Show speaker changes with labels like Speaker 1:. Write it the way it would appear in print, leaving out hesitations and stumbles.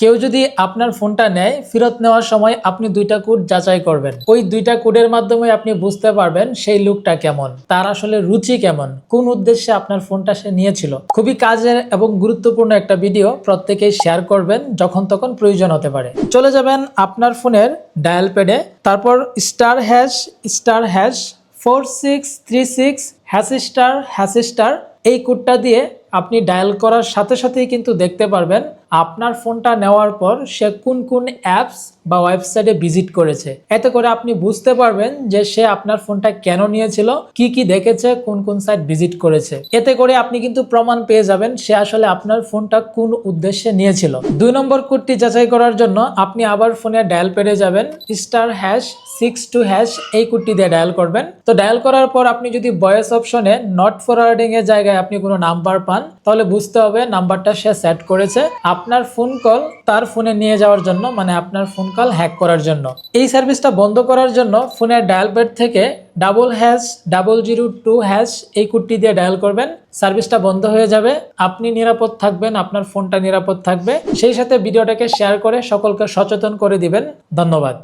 Speaker 1: কেউ যদি আপনার ফোনটা নেয়, ফেরত নেওয়ার সময় আপনি দুইটা কোড যাচাই করবেন। ওই দুইটা কোডের মাধ্যমে আপনি বুঝতে পারবেন সেই লোকটা কেমন, তার আসলে রুচি কেমন, কোন উদ্দেশ্যে আপনার ফোনটা সে নিয়েছিল। খুবই কাজের এবং গুরুত্বপূর্ণ একটা ভিডিও, প্রত্যেকেই শেয়ার করবেন, যখন তখন প্রয়োজন হতে পারে। চলে যাবেন আপনার ফোনের ডায়াল প্যাডে, তারপর *#4636## এই কোডটা দিয়ে আপনি ডায়াল করার সাথে সাথেই কিন্তু দেখতে পারবেন আপনার ফোনটা নেওয়ার পর সে কোন কোন অ্যাপস বা ওয়েবসাইটে ভিজিট করেছে। এতে করে আপনি বুঝতে পারবেন যে সে আপনার ফোনটা কেন নিয়েছিল, কি কি দেখেছে, কোন কোন সাইট ভিজিট করেছে। এতে করে আপনি কিন্তু প্রমাণ পেয়ে যাবেন সে আসলে আপনার ফোনটা কোন উদ্দেশ্যে নিয়েছিল। 2 নম্বর কোডটি যাচাই করার জন্য আপনি আবার ফোনে ডায়াল প্যাডে যাবেন, *62# এই কোডটি দিয়ে ডায়াল করবেন। তো ডায়াল করার পর আপনি যদি ভয়েস অপশনে নট ফরওয়ার্ডিং এর জায়গায় আপনি কোনো নাম্বার পান, তাহলে বুঝতে হবে নাম্বারটা সে সেট করেছে আপনার ফোন কল তার ফোনে নিয়ে যাওয়ার জন্য, মানে আপনার ফোন কল হ্যাক করার জন্য। এই সার্ভিসটা বন্ধ করার জন্য ফোনের ডায়াল প্যাড থেকে #002# এই কোডটি দিয়ে ডায়াল করবেন। সার্ভিসটা বন্ধ হয়ে যাবে, আপনি নিরাপদ থাকবেন, আপনার ফোনটা নিরাপদ থাকবে। সেই সাথে ভিডিওটাকে শেয়ার করে সকলকে সচেতন করে দিবেন। ধন্যবাদ।